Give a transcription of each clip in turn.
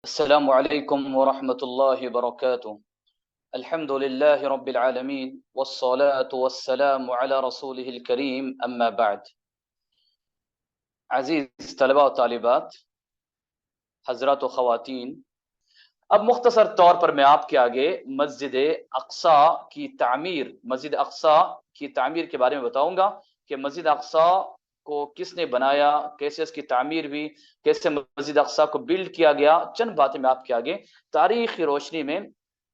السلام عليكم ورحمة الله وبركاته. الحمد لله رب العالمين والصلاة والسلام على رسوله الكريم أما بعد. عزیز طلباء و طالبات، حضرات و خواتین، اب مختصر طور پر میں آپ کے آگے مسجد اقصی کی تعمیر کی تعمیر کے بارے میں بتاؤں گا کہ مسجد اقصی کو کس نے بنایا، کیسے اس کی تعمیر ہوئی، کیسے مسجد اقصی کو بلڈ کیا گیا. چند باتیں میں آپ کے آگے تاریخ کی روشنی میں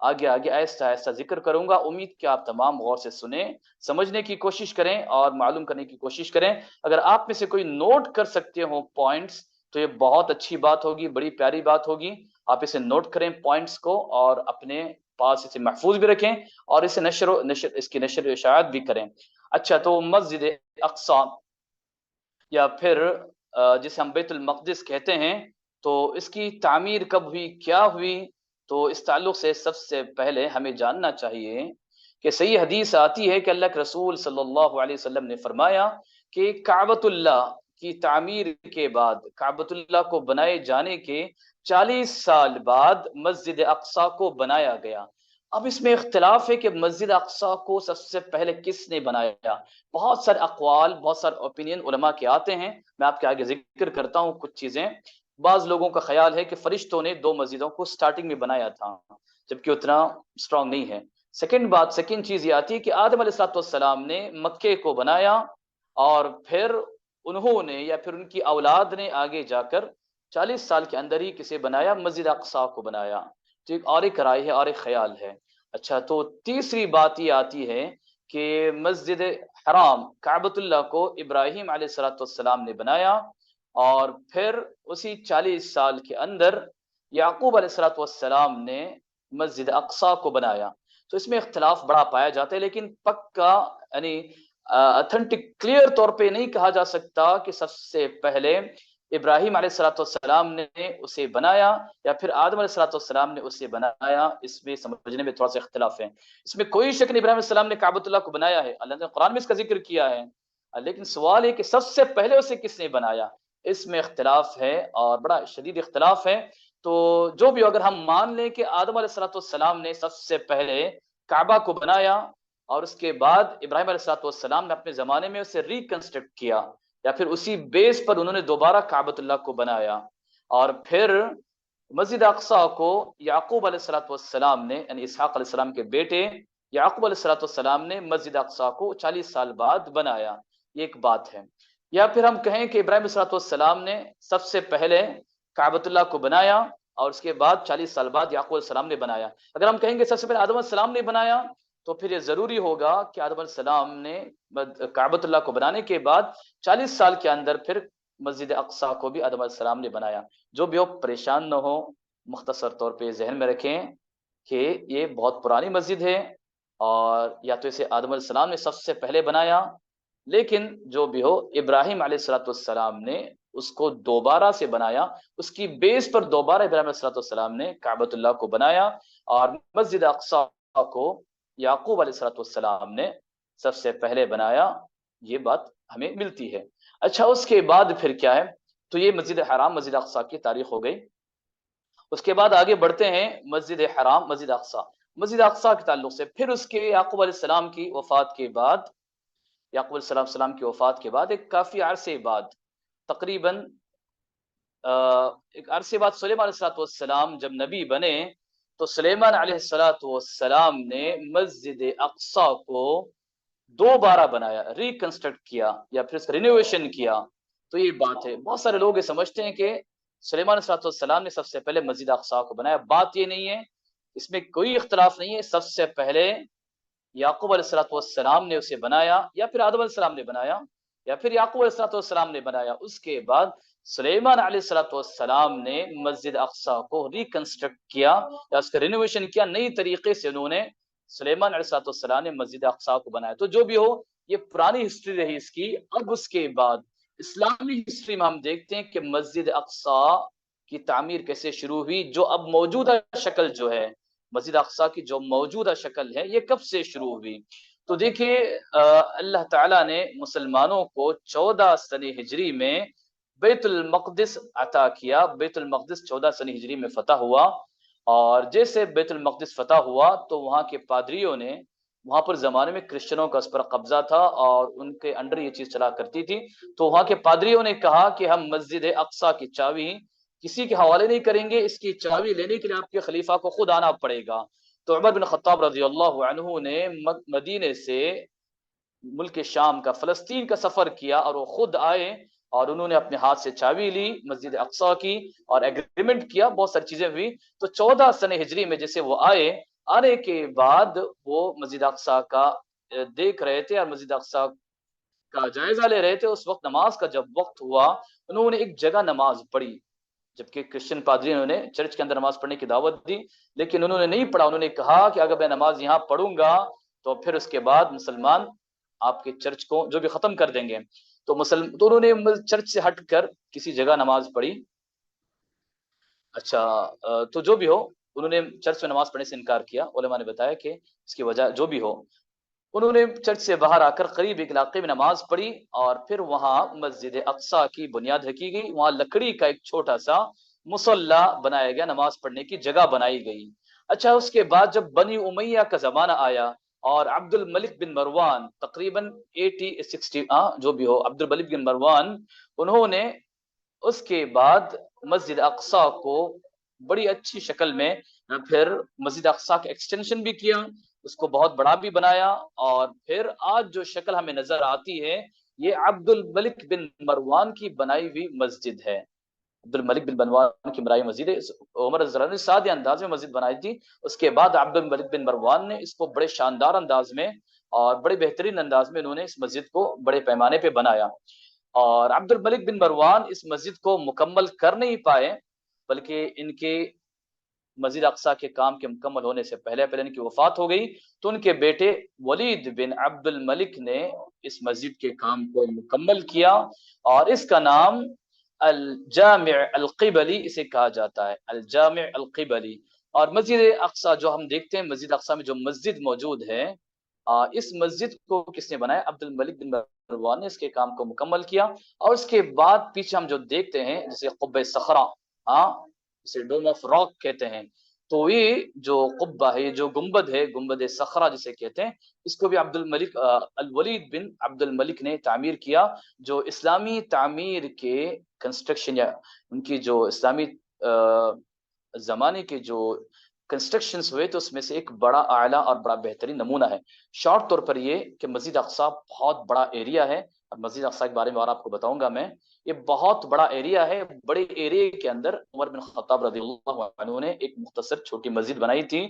آگے آہستہ آہستہ ذکر کروں گا. امید کہ آپ تمام غور سے سنیں، سمجھنے کی کوشش کریں اور معلوم کرنے کی کوشش کریں. اگر آپ میں سے کوئی نوٹ کر سکتے ہو پوائنٹس تو یہ بہت اچھی بات ہوگی، بڑی پیاری بات ہوگی. آپ اسے نوٹ کریں پوائنٹس کو اور اپنے پاس اسے محفوظ بھی رکھیں اور اسے اس کی نشر و اشاعت بھی کریں. اچھا، تو مسجد اقصی یا پھر جسے ہم بیت المقدس کہتے ہیں، تو اس کی تعمیر کب ہوئی، کیا ہوئی؟ تو اس تعلق سے سب سے پہلے ہمیں جاننا چاہیے کہ صحیح حدیث آتی ہے کہ اللہ کے رسول صلی اللہ علیہ وسلم نے فرمایا کہ کعبۃ اللہ کی تعمیر کے بعد، کعبۃ اللہ کو بنائے جانے کے 40 سال بعد مسجد اقصی کو بنایا گیا. اب اس میں اختلاف ہے کہ مسجد اقصی کو سب سے پہلے کس نے بنایا. بہت سارے اقوال، بہت سارے اوپینین علماء کے آتے ہیں. میں آپ کے آگے ذکر کرتا ہوں کچھ چیزیں. بعض لوگوں کا خیال ہے کہ فرشتوں نے 2 مسجدوں کو سٹارٹنگ میں بنایا تھا، جبکہ اتنا سٹرونگ نہیں ہے. سیکنڈ چیز یہ آتی ہے کہ آدم علیہ السلام نے مکے کو بنایا اور پھر انہوں نے یا پھر ان کی اولاد نے آگے جا کر 40 سال کے اندر ہی کسے بنایا؟ مسجد اقصی کو بنایا. تو ایک رائے ہے اور ایک خیال ہے. اچھا، تو تیسری بات یہ آتی ہے کہ مسجد حرام کعبۃ اللہ کو ابراہیم علیہ السلام نے بنایا اور پھر اسی 40 سال کے اندر یعقوب علیہ السلام نے مسجد اقصی کو بنایا. تو اس میں اختلاف بڑا پایا جاتا ہے، لیکن پکا یعنی اتھینٹک کلیئر طور پہ نہیں کہا جا سکتا کہ سب سے پہلے ابراہیم علیہ السلام نے اسے بنایا یا پھر آدم علیہ السلام نے اسے بنایا. اس میں سمجھنے میں تھوڑا سا اختلاف ہے. اس میں کوئی شک نہیں، ابراہیم علیہ السلام نے کعبۃ اللہ کو بنایا ہے، اللہ نے قرآن میں اس کا ذکر کیا ہے. لیکن سوال ہے کہ سب سے پہلے اسے کس نے بنایا؟ اس میں اختلاف ہے اور بڑا شدید اختلاف ہے. تو جو بھی اگر ہم مان لیں کہ آدم علیہ السلام نے سب سے پہلے کعبہ کو بنایا اور اس کے بعد ابراہیم علیہ السلام نے اپنے زمانے میں اسے ریکنسٹرکٹ کیا یا پھر اسی بیس پر انہوں نے دوبارہ کعبۃ اللہ کو بنایا، اور پھر مسجد اقصی کو یعقوب علیہ السلام نے یعنی اسحاق علیہ السلام کے بیٹے یعقوب علیہ السلام نے مسجد اقصی کو 40 سال بعد بنایا. یہ ایک بات ہے. یا پھر ہم کہیں کہ ابراہیم علیہ السلام نے سب سے پہلے کعبۃ اللہ کو بنایا اور اس کے بعد 40 سال بعد یعقوب علیہ السلام نے بنایا. اگر ہم کہیں گے سب سے پہلے آدم علیہ السلام نے بنایا تو پھر یہ ضروری ہوگا کہ آدم علیہ السلام نے کعبۃ اللہ کو بنانے کے بعد 40 سال کے اندر پھر مسجد اقصی کو بھی آدم علیہ السلام نے بنایا. جو بھی ہو، پریشان نہ ہو، مختصر طور پہ ذہن میں رکھیں کہ یہ بہت پرانی مسجد ہے اور یا تو اسے آدم علیہ السلام نے سب سے پہلے بنایا، لیکن جو بھی ہو ابراہیم علیہ السلام نے اس کو دوبارہ سے بنایا. اس کی بیس پر دوبارہ ابراہیم علیہ السلام نے کعبۃ اللہ کو بنایا اور مسجد اقصی کو یعقوب علیہ السلام نے سب سے پہلے بنایا. یہ بات ہمیں ملتی ہے. اچھا، اس کے بعد پھر کیا ہے؟ تو یہ مسجد حرام، مسجد اقصی کی تاریخ ہو گئی. اس کے بعد آگے بڑھتے ہیں مسجد حرام، مسجد اقصی. مسجد اقصی کے تعلق سے پھر اس کے یعقوب علیہ السلام کی وفات کے بعد، یعقوب علیہ السلام کی وفات کے بعد ایک کافی عرصے بعد، تقریباً ایک عرصے بعد سلیمان علیہ السلام جب نبی بنے تو سلیمان علیہ السلام نے مسجد اقصی کو دوبارہ بنایا، ریکنسٹرکٹ کیا یا پھر اس کا رینوویشن کیا. تو یہ بات ہے. بہت سارے لوگ یہ سمجھتے ہیں کہ سلیمان علیہ السلام نے سب سے پہلے مسجد اقصی کو بنایا. بات یہ نہیں ہے، اس میں کوئی اختلاف نہیں ہے. سب سے پہلے یعقوب علیہ السلام نے اسے بنایا یا پھر آدم علیہ السلام نے بنایا یا پھر یعقوب علیہ السلام نے بنایا. اس کے بعد سلیمان علیہ السلام نے مسجد اقصی کو ریکنسٹرکٹ کیا یا اس کا رینوویشن کیا. نئی طریقے سے انہوں نے سلیمان علیہ السلام نے مسجد اقصی کو بنایا. تو جو بھی ہو، یہ پرانی ہسٹری رہی اس کی. اب اس کے بعد اسلامی ہسٹری میں ہم دیکھتے ہیں کہ مسجد اقصی کی تعمیر کیسے شروع ہوئی. جو اب موجودہ شکل جو ہے مسجد اقصی کی، جو موجودہ شکل ہے، یہ کب سے شروع ہوئی؟ تو دیکھیے، اللہ تعالیٰ نے مسلمانوں کو 14 سن ہجری میں بیت المقدس عطا کیا. بیت المقدس 14 سنی ہجری میں فتح ہوا، اور جیسے بیت المقدس فتح ہوا تو وہاں کے پادریوں نے، وہاں پر زمانے میں کرسچنوں کا اس پر قبضہ تھا اور ان کے انڈر یہ چیز چلا کرتی تھی، تو وہاں کے پادریوں نے کہا کہ ہم مسجد اقصی کی چابی کسی کے حوالے نہیں کریں گے، اس کی چابی لینے کے لیے آپ کے خلیفہ کو خود آنا پڑے گا. تو عمر بن خطاب رضی اللہ عنہ نے مدینے سے ملک شام کا، فلسطین کا سفر کیا، اور وہ خود آئے اور انہوں نے اپنے ہاتھ سے چابی لی مسجد اقصی کی اور ایگریمنٹ کیا، بہت ساری چیزیں ہوئی. تو 14 سن ہجری میں جیسے وہ آئے، آنے کے بعد وہ مسجد اقصی کا دیکھ رہے تھے اور مسجد اقصی کا جائزہ لے رہے تھے. اس وقت نماز کا جب وقت ہوا، انہوں نے ایک جگہ نماز پڑھی، جبکہ کرسچن پادری انہوں نے چرچ کے اندر نماز پڑھنے کی دعوت دی، لیکن انہوں نے نہیں پڑھا. انہوں نے کہا کہ اگر میں نماز یہاں پڑھوں گا تو پھر اس کے بعد مسلمان آپ کے چرچ کو جو بھی ختم کر دیں گے. تو انہوں نے چرچ سے ہٹ کر کسی جگہ نماز پڑھی. اچھا، تو جو بھی ہو، انہوں نے چرچ میں نماز پڑھنے سے انکار کیا. علماء نے بتایا کہ اس کی وجہ جو بھی ہو، انہوں نے چرچ سے باہر آ کر قریب ایک علاقے میں نماز پڑھی، اور پھر وہاں مسجد اقصی کی بنیاد رکھی گئی. وہاں لکڑی کا ایک چھوٹا سا مصلی بنایا گیا، نماز پڑھنے کی جگہ بنائی گئی. اچھا، اس کے بعد جب بنی امیہ کا زمانہ آیا اور عبد الملک بن مروان تقریباً 60 جو بھی ہو، عبد الملک بن مروان، انہوں نے اس کے بعد مسجد اقصی کو بڑی اچھی شکل میں پھر مسجد اقصی کا ایکسٹینشن بھی کیا، اس کو بہت بڑا بھی بنایا، اور پھر آج جو شکل ہمیں نظر آتی ہے یہ عبد الملک بن مروان کی بنائی ہوئی مسجد ہے. عبد الملک بن مروان کی بنائی مسجد ہے. عمر رضی اللہ عنہ نے سادہ انداز میں مسجد بنائی تھی، اس کے بعد عبد الملک بن مروان نے اس کو بڑے شاندار انداز میں اور بڑے بہترین انداز میں انہوں نے اس مسجد کو بڑے پیمانے پہ بنایا. اور عبد الملک بن مروان اس مسجد کو مکمل کر نہیں پائے، بلکہ ان کے مسجد اقصی کے کام کے مکمل ہونے سے پہلے ان کی وفات ہو گئی. تو ان کے بیٹے ولید بن عبد الملک نے اس مسجد کے کام کو مکمل کیا، اور اس کا نام الجامع القبلی اسے کہا جاتا ہے، الجامع القبلی. اور مسجد اقصی جو ہم دیکھتے ہیں، مسجد اقصی میں جو مسجد موجود ہے، اس مسجد کو کس نے بنایا؟ عبد الملک بن مروان نے اس کے کام کو مکمل کیا. اور اس کے بعد پیچھے ہم جو دیکھتے ہیں جیسے قبہ صخرہ، جسے ڈوم آف راک کہتے ہیں، تو یہ جو قبہ ہے، جو گنبد ہے، گنبد صخرہ جسے کہتے ہیں، اس کو بھی عبد الملک الولید بن عبد الملک نے تعمیر کیا. جو اسلامی تعمیر کے کنسٹرکشن یا ان کی جو اسلامی زمانے کے جو کنسٹرکشنز ہوئے، تو اس میں سے ایک بڑا اعلیٰ اور بڑا بہترین نمونہ ہے. شارٹ طور پر یہ کہ مسجد اقصی بہت بڑا ایریا ہے، اور مسجد اقصی کے بارے میں اور آپ کو بتاؤں گا میں. یہ بہت بڑا ایریا ہے. بڑے ایریا کے اندر عمر بن خطاب رضی اللہ عنہ نے ایک مختصر چھوٹی مسجد بنائی تھی،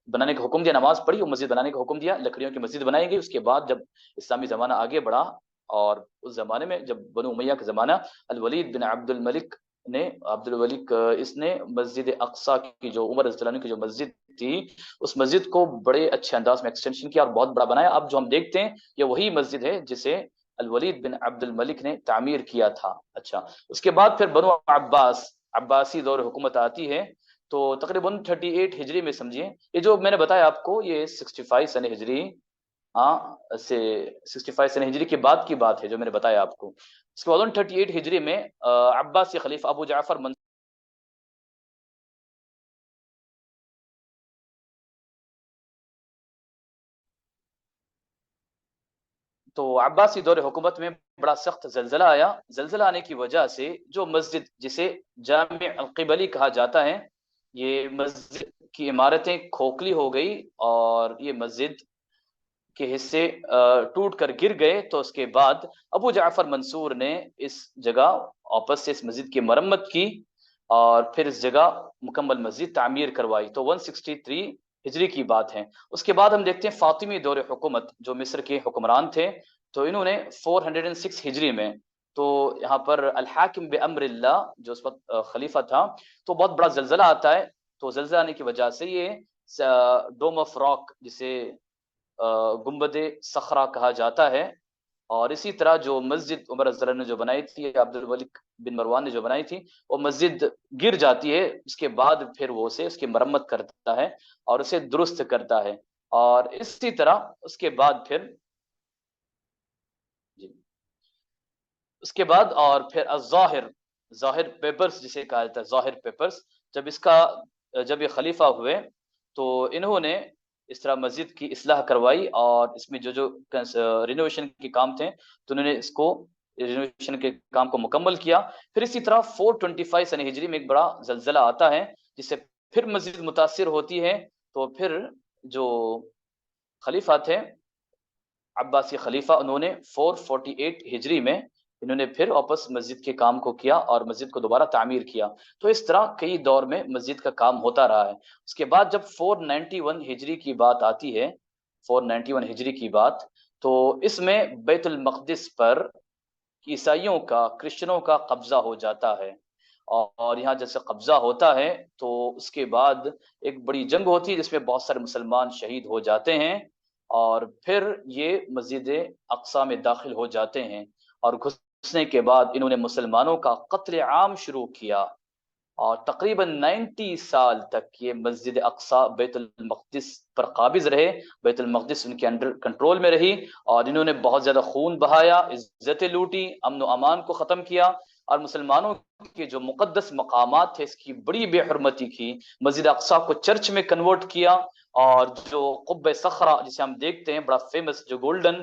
بنانے کا حکم دیا، نماز پڑھی، وہ مسجد بنانے کا حکم دیا، لکڑیوں کی مسجد بنائی گئی. اس کے بعد جب اسلامی زمانہ آگے بڑھا، اور اس زمانے میں جب بنو امیہ کا زمانہ، الولید بن عبد الملک نے، عبد الملک اس نے مسجد اقصی کی جو عمر رضی اللہ عنہ کی جو مسجد تھی، اس مسجد کو بڑے اچھے انداز میں ایکسٹینشن کیا اور بہت بڑا بنایا. اب جو ہم دیکھتے ہیں یہ وہی مسجد ہے جسے الولید بن عبد الملک نے تعمیر کیا تھا. اچھا، اس کے بعد پھر بنو عباس، عباسی دور حکومت آتی ہے. تو تقریباً 38 ہجری میں سمجھیے، یہ جو میں نے بتایا آپ کو یہ 65 سن ہجری سے 65 سن ہجری کے بعد کی بات ہے جو میں نے بتایا آپ کو. اس کے بعد 38 ہجری میں عباسی خلیفہ ابو جعفر تو عباسی دور حکومت میں بڑا سخت زلزلہ آیا. زلزلہ آنے کی وجہ سے جو مسجد جسے جامع القبلی کہا جاتا ہے، یہ مسجد کی عمارتیں کھوکھلی ہو گئی، اور یہ مسجد کے حصے ٹوٹ کر گر گئے. تو اس کے بعد ابو جعفر منصور نے اس جگہ واپس سے اس مسجد کی مرمت کی، اور پھر اس جگہ مکمل مسجد تعمیر کروائی. تو 163 ہجری کی بات ہے. اس کے بعد ہم دیکھتے ہیں فاطمی دور حکومت، جو مصر کے حکمران تھے، تو انہوں نے 406 ہجری میں، تو یہاں پر الحاکم بامر اللہ جو اس وقت خلیفہ تھا، تو بہت بڑا زلزلہ آتا ہے. تو زلزلہ آنے کی وجہ سے یہ ڈوم آف راک جسے گنبد صخرہ کہا جاتا ہے، اور اسی طرح جو مسجد عمر رضی اللہ عنہ نے جو بنائی تھی، عبد الملک بن مروان نے جو بنائی تھی، وہ مسجد گر جاتی ہے. اس کے بعد پھر وہ اسے اس کی مرمت کرتا ہے اور اسے درست کرتا ہے. اور اسی طرح اس کے بعد پھر جی اس کے بعد اور پھر ظاہر پیپرز جسے کہا جاتا ہے، ظاہر پیپرز، جب یہ خلیفہ ہوئے تو انہوں نے اس طرح مسجد کی اصلاح کروائی، اور اس میں جو رینوویشن کے کام تھے تو انہوں نے اس کو رینوویشن کے کام کو مکمل کیا۔ پھر اسی طرح 425 سنہ ہجری میں ایک بڑا زلزلہ آتا ہے جس سے پھر مسجد متاثر ہوتی ہے، تو پھر جو خلیفہ تھے عباسی خلیفہ، انہوں نے 448 ہجری میں انہوں نے پھر واپس مسجد کے کام کو کیا اور مسجد کو دوبارہ تعمیر کیا۔ تو اس طرح کئی دور میں مسجد کا کام ہوتا رہا ہے۔ اس کے بعد جب 491 ہجری کی بات آتی ہے، 491 ہجری کی بات، تو اس میں بیت المقدس پر عیسائیوں کا، کرسچنوں کا قبضہ ہو جاتا ہے، اور یہاں جیسے قبضہ ہوتا ہے تو اس کے بعد ایک بڑی جنگ ہوتی ہے جس میں بہت سارے مسلمان شہید ہو جاتے ہیں، اور پھر یہ مسجد اقصی میں داخل ہو جاتے ہیں، اور گھسنے کے بعد انہوں نے مسلمانوں کا قتل عام شروع کیا، اور تقریباً 90 سال تک یہ مسجد اقصی بیت المقدس پر قابض رہے، بیت المقدس ان کے انڈر کنٹرول میں رہی، اور انہوں نے بہت زیادہ خون بہایا، عزتیں لوٹی، امن و امان کو ختم کیا، اور مسلمانوں کے جو مقدس مقامات تھے اس کی بڑی بے حرمتی کی، مسجد اقصی کو چرچ میں کنورٹ کیا، اور جو قبہ صخرہ جسے ہم دیکھتے ہیں بڑا فیمس، جو گولڈن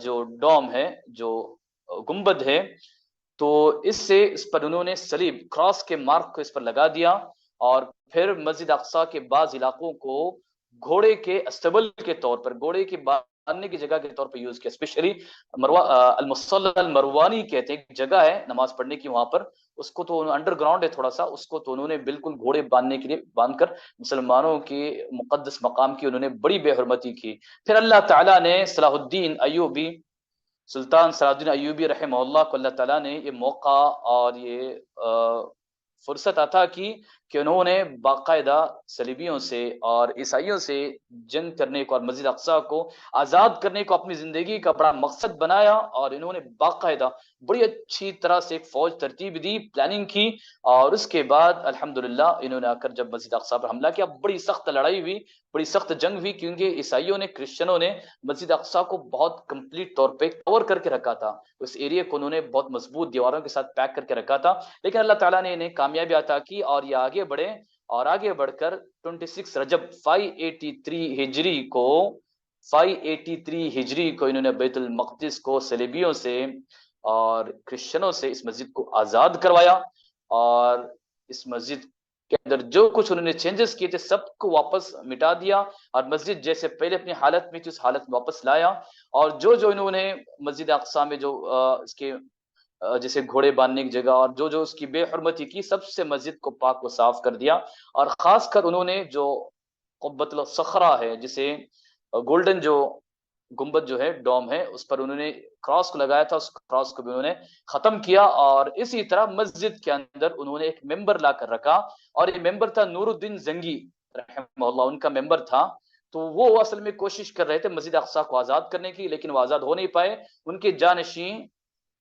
جو ڈوم ہے، جو گنبد ہے، تو اس پر انہوں نے صلیب کراس کے مارک کو اس پر لگا دیا، اور پھر مسجد اقصی کے بعض علاقوں کو گھوڑے کے استبل کے طور پر، گھوڑے کے باندھنے کی جگہ کے طور پر یوز کیا، اسپیشلی المصلی المروانی کہتے ہیں، ایک جگہ ہے نماز پڑھنے کی وہاں پر، اس کو تو انڈر گراؤنڈ ہے تھوڑا سا، اس کو تو انہوں نے بالکل گھوڑے باندھنے کے لیے باندھ کر مسلمانوں کے مقدس مقام کی انہوں نے بڑی بے حرمتی کی۔ پھر اللہ تعالیٰ نے صلاح الدین ایوبی، سلطان صلاح الدین ایوبی رحمہ اللہ کو، اللہ تعالیٰ نے یہ موقع اور یہ فرصت عطا کی کہ انہوں نے باقاعدہ صلیبیوں سے اور عیسائیوں سے جنگ کرنے کو اور مسجد اقصی کو آزاد کرنے کو اپنی زندگی کا بڑا مقصد بنایا، اور انہوں نے باقاعدہ بڑی اچھی طرح سے ایک فوج ترتیب دی، پلاننگ کی، اور اس کے بعد الحمدللہ انہوں نے آ کر جب مسجد اقصی پر حملہ کیا، بڑی سخت لڑائی ہوئی، بڑی سخت جنگ ہوئی، کیونکہ عیسائیوں نے، کرسچنوں نے مسجد اقصی کو بہت کمپلیٹ طور پہ کور کر کے رکھا تھا، اس ایریا کو انہوں نے بہت مضبوط دیواروں کے ساتھ پیک کر کے رکھا تھا، لیکن اللہ تعالیٰ نے انہیں کامیابی عطا کی، اور یہ آگے بڑھے، اور آگے بڑھ کر 26 رجب 583 ہجری کو انہوں نے بیت المقدس کو صلیبیوں سے اور کرسچنوں سے اس مسجد کو آزاد کروایا، اور اس مسجد کے اندر جو کچھ انہوں نے چینجز کیے تھے سب کو واپس مٹا دیا، اور مسجد جیسے پہلے اپنی حالت میں تھی اس حالت میں واپس لایا، اور جو انہوں نے مسجد اقصی میں جو اس کے جیسے گھوڑے باندھنے کی جگہ اور جو اس کی بے حرمتی کی، سب سے مسجد کو پاک و صاف کر دیا، اور خاص کر انہوں نے جو قبۃ الصخرہ ہے، جسے گولڈن جو گنبد جو ہے، ڈوم ہے، اس پر انہوں نے کراس کو لگایا تھا، اس کراس کو بھی انہوں نے ختم کیا، اور اسی طرح مسجد کے اندر انہوں نے ایک ممبر لا کر رکھا، اور یہ ممبر تھا نور الدین زنگی رحمہ اللہ، ان کا ممبر تھا، تو وہ اصل میں کوشش کر رہے تھے مسجد اقصی کو آزاد کرنے کی، لیکن وہ آزاد ہو نہیں پائے، ان کے جانشین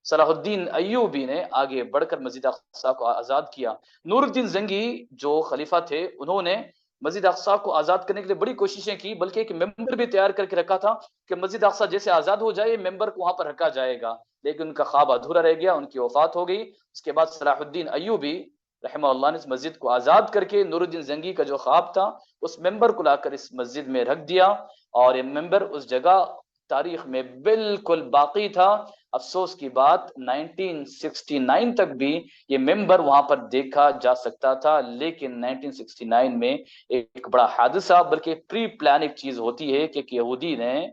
صلاح الدین ایوبی نے آگے بڑھ کر مسجد اقصی کو آزاد کیا۔ نور الدین زنگی جو خلیفہ تھے، انہوں نے مسجد اقصی کو آزاد کرنے کے لیے بڑی کوششیں کی، بلکہ ایک ممبر بھی تیار کر کے رکھا تھا کہ مسجد اقصی جیسے آزاد ہو جائے ممبر کو وہاں پر رکھا جائے گا، لیکن ان کا خواب ادھورا رہ گیا، ان کی وفات ہو گئی۔ اس کے بعد صلاح الدین ایوبی رحمہ اللہ نے اس مسجد کو آزاد کر کے نور الدین زنگی کا جو خواب تھا اس ممبر کو لا کر اس مسجد میں رکھ دیا، اور یہ ممبر اس جگہ تاریخ میں بالکل باقی تھا۔ افسوس کی بات 1969 تک بھی یہ ممبر وہاں پر دیکھا جا سکتا تھا، لیکن 1969 میں ایک بڑا حادثہ، بلکہ پری پلان ایک چیز ہوتی ہے کہ یہودی نے،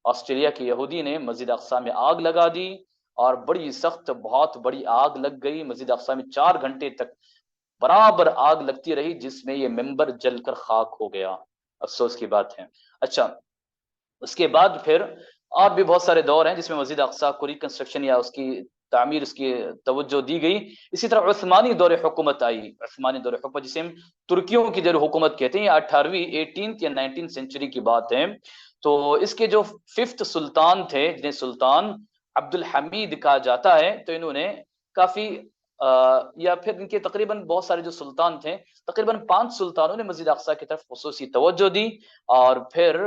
آسٹریلیا کے یہودی نے مسجد اقصی میں آگ لگا دی، اور بڑی سخت بہت بڑی آگ لگ گئی مسجد اقصی میں، 4 گھنٹے تک برابر آگ لگتی رہی، جس میں یہ ممبر جل کر خاک ہو گیا، افسوس کی بات ہے۔ اچھا، اس کے بعد پھر اور بھی بہت سارے دور ہیں جس میں مسجد اقصی کو ریکنسٹرکشن یا اس کی تعمیر، اس کی توجہ دی گئی۔ اسی طرح عثمانی دور حکومت آئی، عثمانی دور حکومت جسے ہم ترکیوں کی دور حکومت کہتے ہیں، 18ویں یا 19 سینچری کی بات ہے۔ تو اس کے جو 5th سلطان تھے، جنہیں سلطان عبد الحمید کہا جاتا ہے، تو انہوں نے کافی یا پھر ان کے تقریباً بہت سارے جو سلطان تھے، تقریباً 5 سلطانوں نے مسجد اقصی کی طرف خصوصی توجہ دی، اور پھر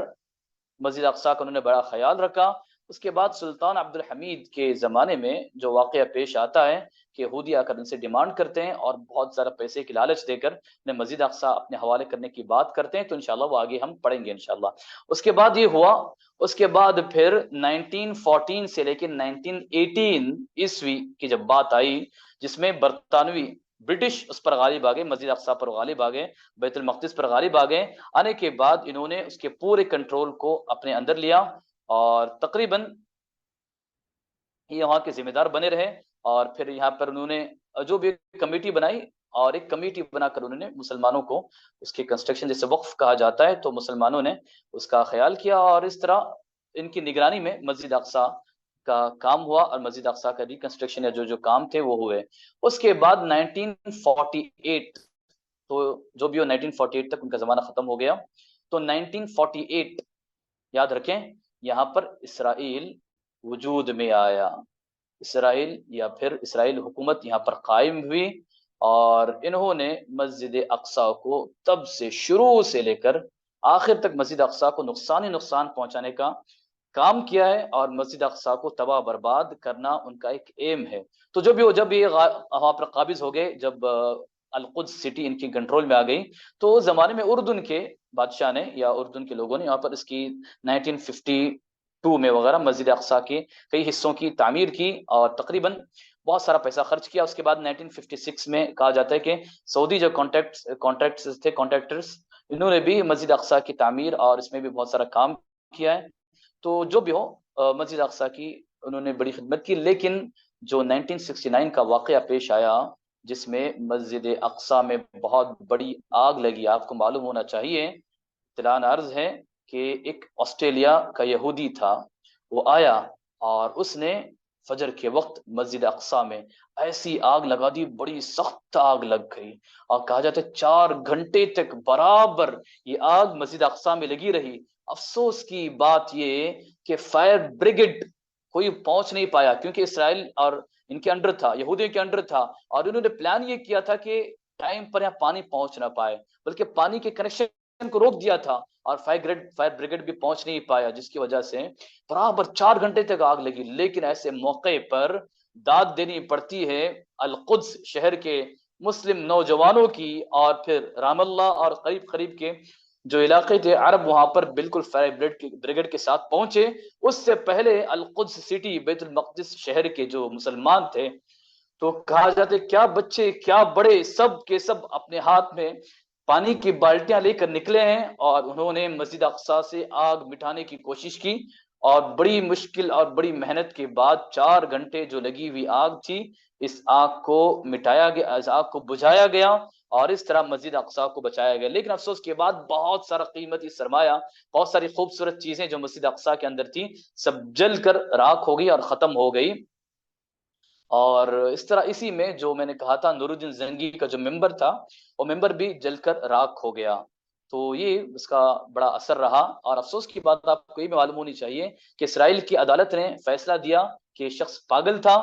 مسجد اقصی کا انہوں نے بڑا خیال رکھا، اس کے بعد سلطان عبد الحمید کے زمانے میں جو واقعہ پیش آتا ہے کہ یہودی آ کر ان سے ڈیمانڈ کرتے ہیں اور بہت زیادہ پیسے کی لالچ دے کر انہیں مسجد اقصیٰ اپنے حوالے کرنے کی بات کرتے ہیں، تو انشاءاللہ وہ آگے ہم پڑھیں گے انشاءاللہ۔ اس کے بعد یہ ہوا، اس کے بعد پھر 1914 سے لے کے 1918 عیسوی کی جب بات آئی، جس میں برطانوی برٹش اس پر غالب آ گئے، مسجد اقصیٰ پر غالب آ گئے، بیت المقدس پر غالب آ گئے، آنے کے بعد انہوں نے اس کے پورے کنٹرول کو اپنے اندر لیا اور تقریباً یہ وہاں کے ذمہ دار بنے رہے، اور پھر یہاں پر انہوں نے جو بھی کمیٹی بنائی، اور ایک کمیٹی بنا کر انہوں نے مسلمانوں کو اس کی کنسٹرکشن، جیسے وقف کہا جاتا ہے، تو مسلمانوں نے اس کا خیال کیا، اور اس طرح ان کی نگرانی میں مسجد اقصیٰ کا کام ہوا، اور مسجد اقصیٰ کا ریکنسٹرکشن یا جو جو کام تھے وہ ہوئے۔ اس کے بعد 1948، تو جو بھی ہو 1948 تک ان کا زمانہ ختم ہو گیا، تو 1948 یاد رکھیں یہاں پر اسرائیل وجود میں آیا، اسرائیل یا پھر اسرائیل حکومت یہاں پر قائم ہوئی، اور انہوں نے مسجد اقصیٰ کو تب سے شروع سے لے کر آخر تک مسجد اقصیٰ کو نقصان ہی نقصان پہنچانے کا کام کیا ہے، اور مسجد اقصیٰ کو تباہ برباد کرنا ان کا ایک ایم ہے۔ تو جو بھی ہو، جب یہ وہاں پر قابض ہو گئے، جب القدس سٹی ان کی کنٹرول میں آ گئی، تو اس زمانے میں اردن کے بادشاہ نے یا اردن کے لوگوں نے یہاں پر اس کی 1952 میں وغیرہ مسجد اقصیٰ کے کئی حصوں کی تعمیر کی، اور تقریباً بہت سارا پیسہ خرچ کیا۔ اس کے بعد 1956 میں کہا جاتا ہے کہ سعودی جو کانٹریکٹرز انہوں نے بھی مسجد اقصیٰ کی تعمیر اور اس میں بھی بہت سارا کام کیا ہے۔ تو جو بھی ہو، مسجد اقصیٰ کی انہوں نے بڑی خدمت کی، لیکن جو 1969 کا واقعہ پیش آیا، جس میں مسجد اقصیٰ میں بہت بڑی آگ لگی، آپ کو معلوم ہونا چاہیے، اطلاع عرض ہے کہ ایک آسٹریلیا کا یہودی تھا، وہ آیا اور اس نے فجر کے وقت مسجد اقصیٰ میں ایسی آگ لگا دی، بڑی سخت آگ لگ گئی، اور کہا جاتا ہے 4 گھنٹے تک برابر یہ آگ مسجد اقصیٰ میں لگی رہی۔ افسوس کی بات یہ کہ فائر بریگیڈ کوئی پہنچ نہیں پایا، کیونکہ اسرائیل اور ان کے انڈر تھا، یہودیوں کے انڈر تھا، اور انہوں نے پلان یہ کیا تھا کہ ٹائم پر یہاں پانی پہنچ نہ پائے، بلکہ پانی کے کنیکشن کو روک دیا تھا، اور فائر بریگیڈ بھی پہنچ نہیں پایا، جس کی وجہ سے برابر 4 گھنٹے تک آگ لگی۔ لیکن ایسے موقع پر داد دینی پڑتی ہے القدس شہر کے مسلم نوجوانوں کی، اور پھر رام اللہ اور قریب قریب کے جو علاقے تھے عرب، وہاں پر بالکل فائر بریگیڈ کے ساتھ پہنچے۔ اس سے پہلے القدس سٹی، بیت المقدس شہر کے جو مسلمان تھے، تو کہا جاتا ہے کیا بچے کیا بڑے، سب کے سب اپنے ہاتھ میں پانی کی بالٹیاں لے کر نکلے ہیں، اور انہوں نے مسجد اقصیٰ سے آگ مٹانے کی کوشش کی، اور بڑی مشکل اور بڑی محنت کے بعد 4 گھنٹے جو لگی ہوئی آگ تھی، اس آگ کو مٹایا گیا، اس آگ کو بجھایا گیا، اور اس طرح مسجد اقصیٰ کو بچایا گیا۔ لیکن افسوس کے بعد بہت سارا قیمتی سرمایہ، بہت ساری خوبصورت چیزیں جو مسجد اقصیٰ کے اندر تھی، سب جل کر راکھ ہو گئی اور ختم ہو گئی۔ اور اس طرح اسی میں جو میں نے کہا تھا نور الدین زنگی کا جو ممبر تھا، وہ ممبر بھی جل کر راکھ ہو گیا۔ تو یہ اس کا بڑا اثر رہا، اور افسوس کی بات آپ کو یہ بھی معلوم ہونی چاہیے کہ اسرائیل کی عدالت نے فیصلہ دیا کہ یہ شخص پاگل تھا،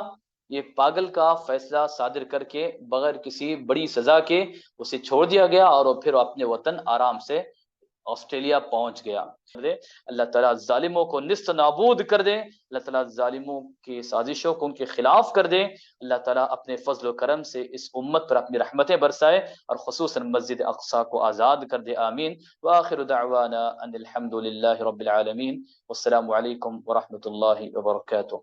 یہ پاگل کا فیصلہ صادر کر کے بغیر کسی بڑی سزا کے اسے چھوڑ دیا گیا، اور وہ پھر اپنے وطن آرام سے آسٹریلیا پہنچ گیا۔ اللہ تعالیٰ ظالموں کو نست نابود کر دے، اللہ تعالیٰ ظالموں کی سازشوں کو ان کے خلاف کر دے، اللہ تعالیٰ اپنے فضل و کرم سے اس امت پر اپنی رحمتیں برسائے، اور خصوصاً مسجد اقصیٰ کو آزاد کر دے، آمین۔ وآخر دعوانا ان الحمد للہ رب العالمین، والسلام علیکم ورحمۃ اللہ وبرکاتہ۔